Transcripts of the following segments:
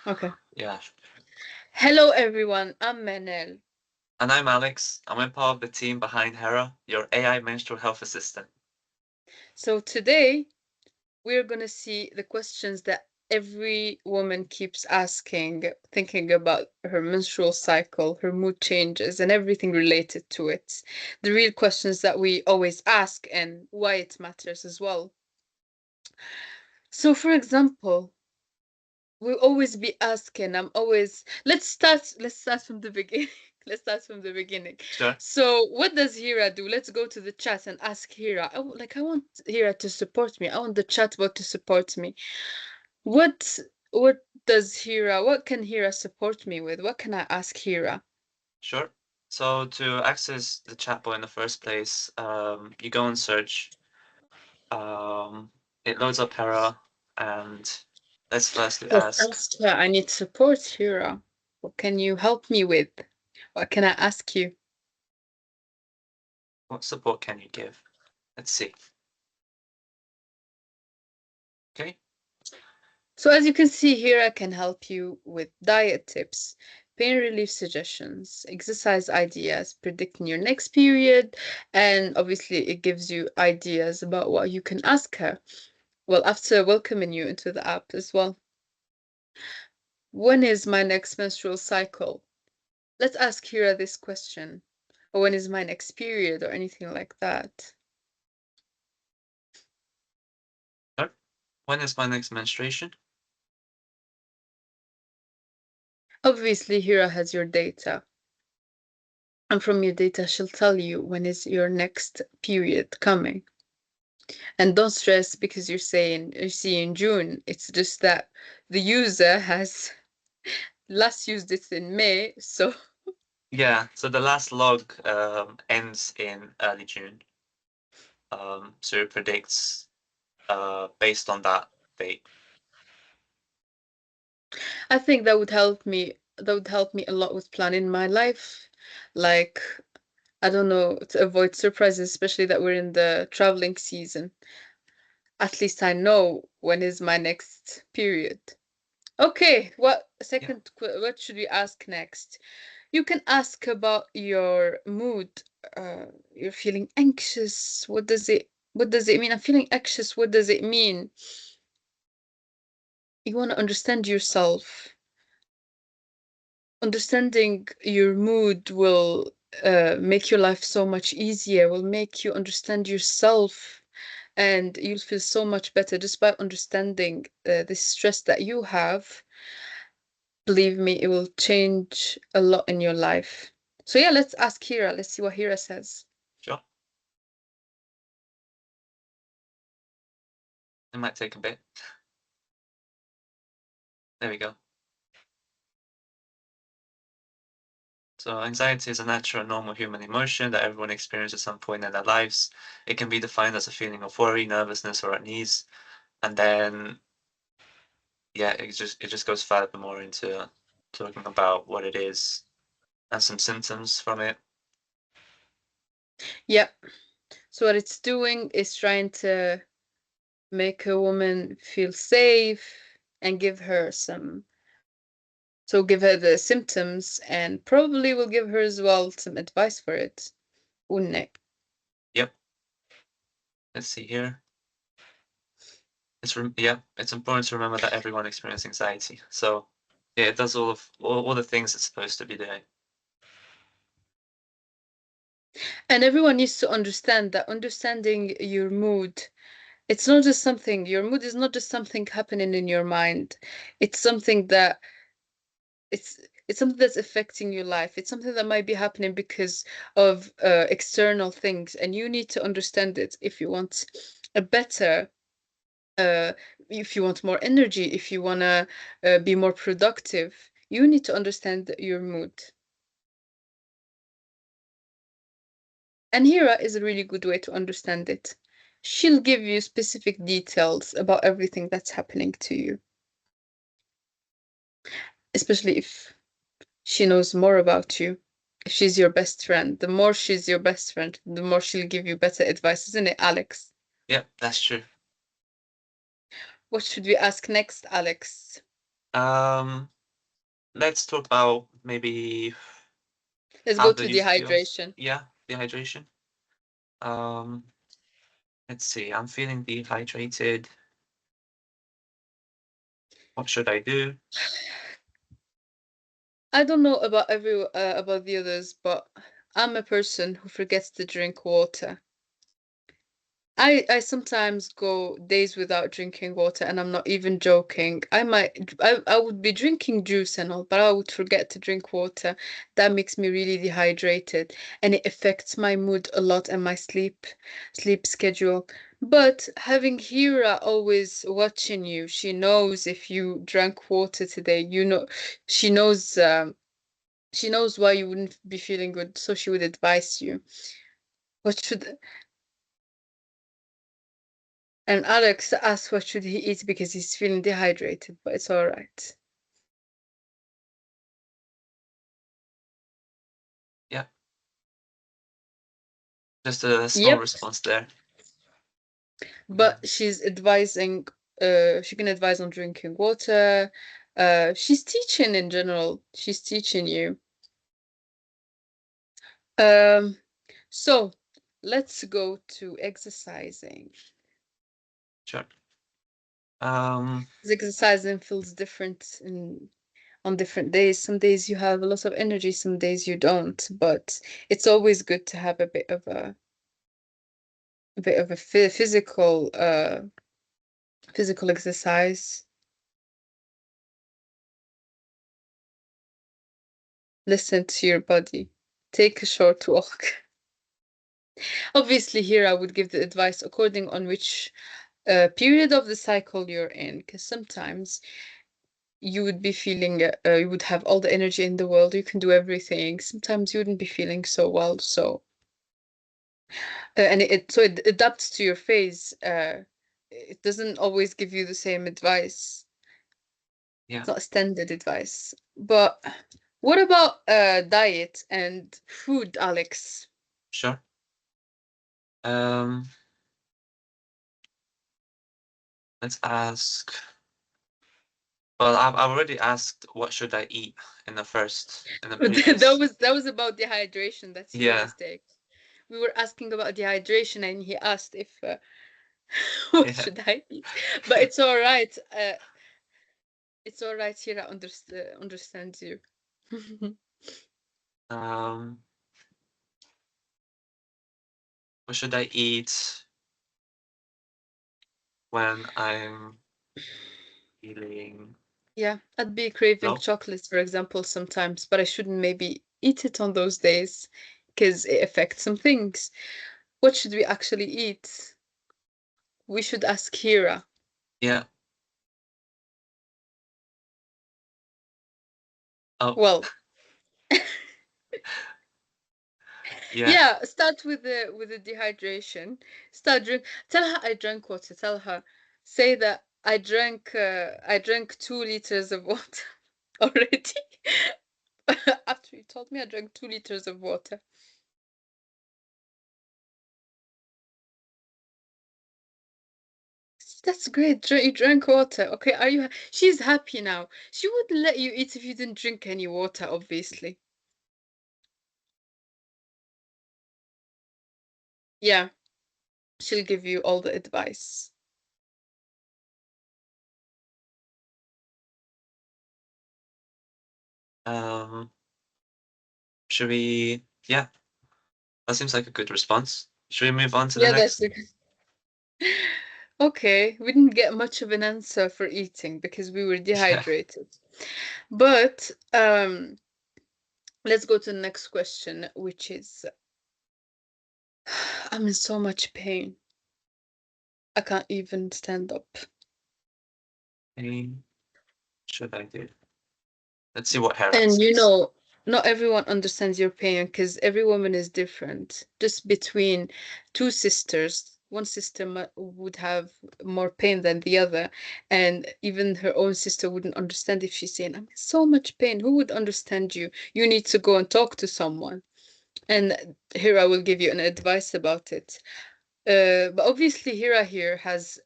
Okay. Yeah. Hello, everyone. I'm Manel. And I'm Alex. I'm part of the team behind HERA, your AI menstrual health assistant. So today we're gonna see the questions that every woman keeps asking, thinking about her menstrual cycle, her mood changes, and everything related to it. The real questions that we always ask and why it matters as well. So, for example, we'll always be asking, let's start from the beginning. Let's start from the beginning. Sure. So what does HERA do? Let's go to the chat and ask HERA. I want HERA to support me. I want the chatbot to support me. What what what can HERA support me with? What can I ask HERA? Sure. So to access the chatbot in the first place, you go and search. It loads up HERA, and let's firstly Let's ask, ask her. I need support, HERA. What can you help me with? What can I ask you? what support can you give? Let's see. Okay. So as you can see here, I can help you with diet tips, pain relief suggestions, exercise ideas, predicting your next period, and obviously it gives you ideas about what you can ask her. Well, after welcoming you into the app as well. When is my next menstrual cycle? Let's ask Kira this question. Or when is my next period or anything like that? Sure. When is my next menstruation? Obviously, Hira has your data. And from your data, she'll tell you when is your next period coming. And don't stress because you're saying you see in June. It's just that the user has last used it in May, so Yeah. So the last log ends in early June. So it predicts based on that date. I think that would help me. That would help me a lot with planning my life. Like, I don't know, to avoid surprises, especially that we're in the traveling season. At least I know when is my next period. Okay, Yeah. what should we ask next? You can ask about your mood. You're feeling anxious. What does it mean? I'm feeling anxious. What does it mean? You want to understand yourself. Understanding your mood will make your life so much easier, will make you understand yourself, and you'll feel so much better just by understanding the stress that you have. Believe me, it will change a lot in your life. So yeah, let's ask Hira. Let's see what Hira says. Sure. It might take a bit. There we go. So anxiety is a natural and normal human emotion that everyone experiences at some point in their lives. It can be defined as a feeling of worry, nervousness, or unease. And then yeah, it just goes further more into talking about what it is and some symptoms from it. Yep. So what it's doing is trying to make a woman feel safe and give her the symptoms and probably will give her as well some advice for it. Wouldn't. Yep. Let's see here. Yeah, it's important to remember that everyone experiences anxiety. So yeah, it does all the things it's supposed to be doing. And everyone needs to understand that understanding your mood, it's not just something, your mood is not just something happening in your mind. It's something that it's it's something that's affecting your life. It's something that might be happening because of external things, and you need to understand it if you want a better uh if you want more energy, if you want to be more productive, you need to understand your mood. And Hira is a really good way to understand it. She'll give you specific details about everything that's happening to you, especially if she knows more about you. If she's your best friend, the more she's your best friend, the more she'll give you better advice, isn't it, Alex? Yep, that's true. What should we ask next, Alex? Um, let's talk about maybe Let's how go do to you feel? dehydration. Yeah, dehydration. Um, let's see. I'm feeling dehydrated. What should I do? I don't know about about the others, but I'm a person who forgets to drink water. I sometimes go days without drinking water, and I'm not even joking. I would be drinking juice and all, but I would forget to drink water. That makes me really dehydrated, and it affects my mood a lot and my sleep schedule. But having Hera always watching you, she knows if you drank water today, you know, she knows she knows why you wouldn't be feeling good, so she would advise you. What should And Alex asks what should he eat because he's feeling dehydrated, but it's all right. Yeah, just a small Yep, response there. Yeah, but she's advising, she can advise on drinking water. She's teaching in general. She's teaching you. Um, so let's go to exercising. sure. Um, 'Cause exercising feels different on different days. Some days you have a lot of energy, some days you don't, but it's always good to have a bit of a physical exercise. Listen to your body. Take a short walk. Obviously, here I would give the advice according on which period of the cycle you're in, because sometimes you would be feeling you would have all the energy in the world, you can do everything. Sometimes you wouldn't be feeling so well, so and it adapts to your phase. It doesn't always give you the same advice. yeah, It's not standard advice. But what about diet and food, Alex? sure. Um, let's ask. Well, I've already asked what should I eat in the That previous. was about dehydration. That's your Yeah, mistake. We were asking about dehydration, and he asked if what yeah. should I eat. But it's all right. It's all right. Here I understand you. Um, what should I eat when I'm feeling Yeah, I'd be craving low? chocolates, for example, sometimes, but I shouldn't maybe eat it on those days because it affects some things. What should we actually eat? We should ask Hira. Yeah. Oh, Well, yeah, yeah, start with the dehydration. Start drink. Tell her I drank water. Tell her. Say that I drank 2 liters of water already. After you told me I drank 2 liters of water. That's great. You drank water. Okay, are you? She's happy now. She wouldn't let you eat if you didn't drink any water, obviously. Yeah, she'll give you all the advice. um, should we? Yeah, that seems like a good response. Should we move on to the Yeah, that's next? a good. Okay, we didn't get much of an answer for eating because we were Yeah. dehydrated. But let's go to the next question, which is I'm in so much pain. I can't even stand up. Hey, should I do? Let's see what Hera And says. not everyone understands your pain because every woman is different. Just between two sisters, one sister would have more pain than the other, and even her own sister wouldn't understand if she's saying, I'm in so much pain. Who would understand you? You need to go and talk to someone. And here I will give you an advice about it. But obviously, Hira here has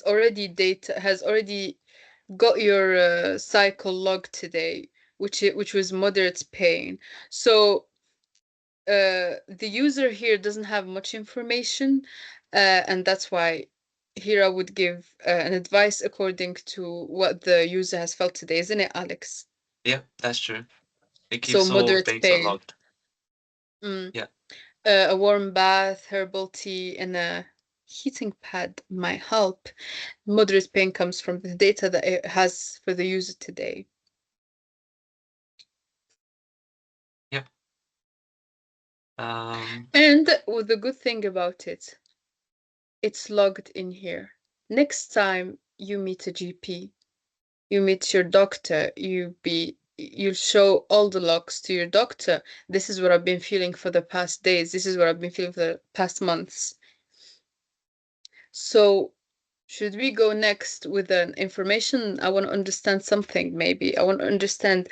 already got your cycle log today, which was moderate pain. So the user here doesn't have much information, and that's why HERA would give an advice according to what the user has felt today, isn't it, Alex? Yeah, that's true. It So keeps all moderate data pain. logged. Mm. Yeah, A warm bath, herbal tea, and a heating pad might help. Moderate pain comes from the data that it has for the user today. yep. Um, And the good thing about it, it's logged in here. Next time you meet a GP, you meet your doctor, you'll show all the logs to your doctor. This is what I've been feeling for the past days. This is what I've been feeling for the past months. So should we go next with an information? I want to understand something, maybe. I want to understand.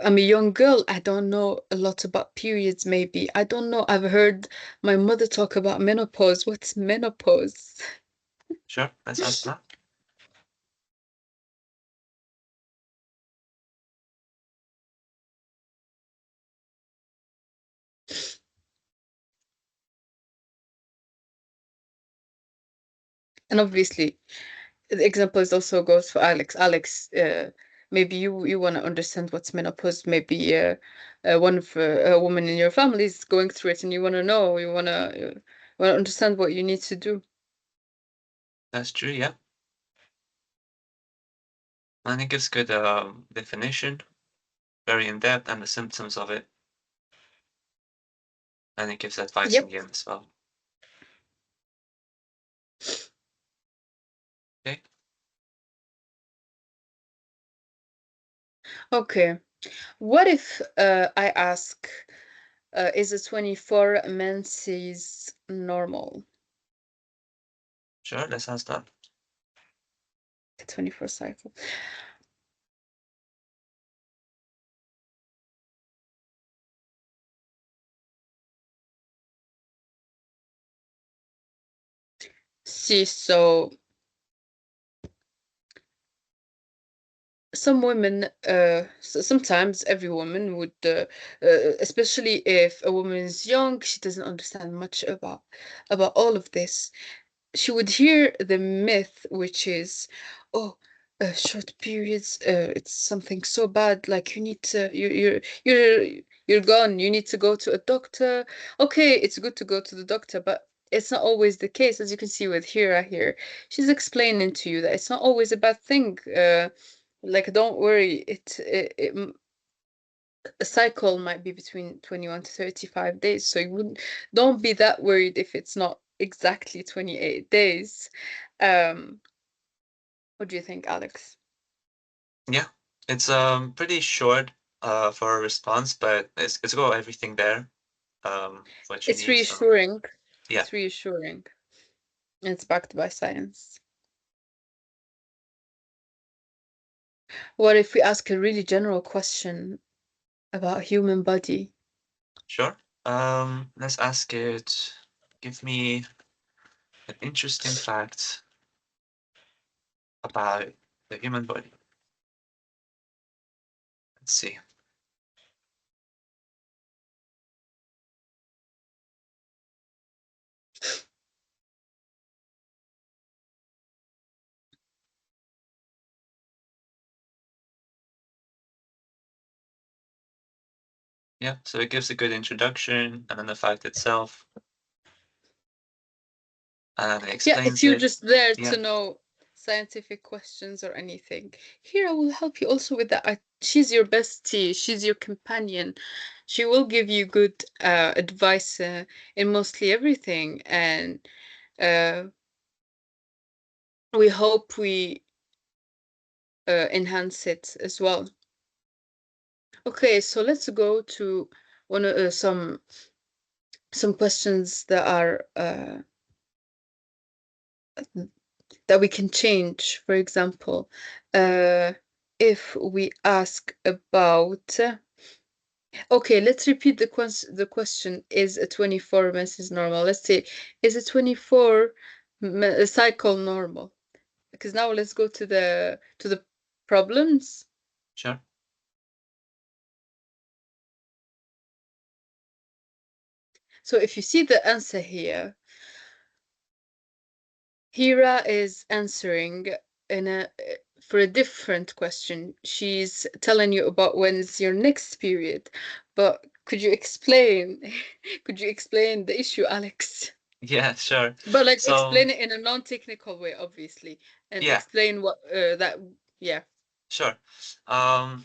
I'm a young girl. I don't know a lot about periods, maybe. I don't know. I've heard my mother talk about menopause. What's menopause? sure, let's ask that. And obviously, the example is also goes for Alex. Alex, maybe you want to understand what's menopause. Maybe one of a woman in your family is going through it, and you want to know. You want to understand what you need to do. That's true, yeah. And it gives good definition, very in-depth, and the symptoms of it. And it gives advice in Yep. the end as well. Okay, Okay. What if I ask, is a 24 menses normal? sure, let's ask that. A 24 cycle. See, so some women, sometimes every woman would, especially if a woman is young, she doesn't understand much about all of this. She would hear the myth, which is, oh, short periods, it's something so bad. Like you need to, you're gone. You need to go to a doctor. Okay, it's good to go to the doctor, but it's not always the case, as you can see with Hira here. She's explaining to you that it's not always a bad thing. Like, don't worry. A cycle might be between 21 to 35 days, so you wouldn't don't be that worried if it's not exactly 28 days. Um, what do you think, Alex? Yeah, it's pretty short for a response, but it's got everything there what you It's need. So reassuring. yeah, It's reassuring. It's backed by science. What if we ask a really general question about human body? sure. Let's ask it. Give me an interesting fact about the human body. Let's see. Yeah, so it gives a good introduction and then the fact itself, and it Yeah, if explains you're it. just there to Yeah, know scientific questions or anything, here I will help you also with that. She's your bestie, she's your companion. She will give you good advice in mostly everything, and uh, we hope we enhance it as well. Okay, so let's go to one some questions that are that we can change. For example, uh, if we ask about, okay, let's repeat the question. Is a 24 menses normal? Let's say, is a 24 cycle normal? because now let's go to the problems. Sure. So if you see the answer here, Hera is answering in a for a different question. She's telling you about when's your next period. But could you explain could you explain the issue, Alex? Yeah, sure. But like So explain it in a non-technical way, obviously, and yeah, explain what that yeah. sure.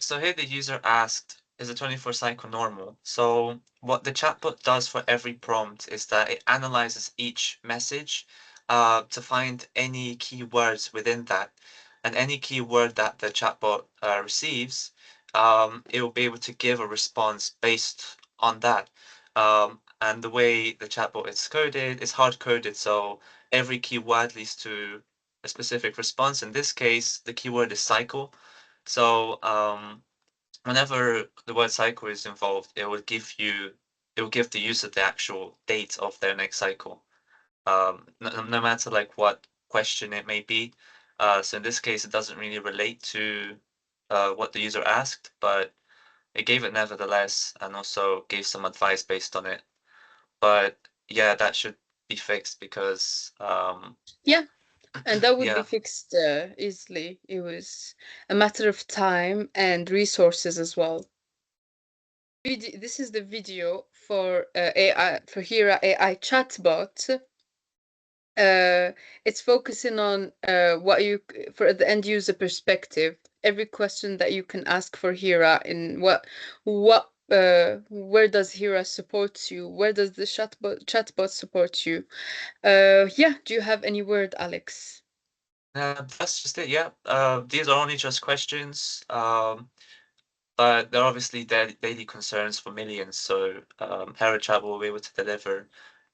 So here the user asked, is a 24 cycle normal? So what the chatbot does for every prompt is that it analyzes each message to find any keywords within that. And any keyword that the chatbot receives, it will be able to give a response based on that. And the way the chatbot is coded is hard coded, so every keyword leads to a specific response. In this case, the keyword is cycle. So whenever the word cycle is involved, it will give the user the actual date of their next cycle. No matter like what question it may be. So in this case, it doesn't really relate to what the user asked, but it gave it nevertheless, and also gave some advice based on it. But yeah, that should be fixed because Yeah, and that would be yeah, fixed easily. It was a matter of time and resources as well. This is the video for AI for Hera AI chatbot. Uh, it's focusing on what you for the end user perspective. Every question that you can ask for Hera in what where does Hera support you? Where does the chatbot support you? Yeah, do you have any word, Alex? that's just it. Yeah, these are only just questions. But they're obviously daily concerns for millions. So HeraChat will be able to deliver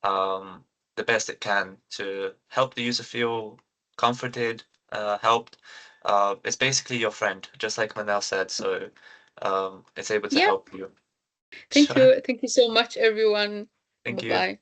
um, the best it can to help the user feel comforted, helped. It's basically your friend, just like Manel said. So it's able to Yeah, help you. Sure. thank you so much, everyone. Thank Bye you. bye.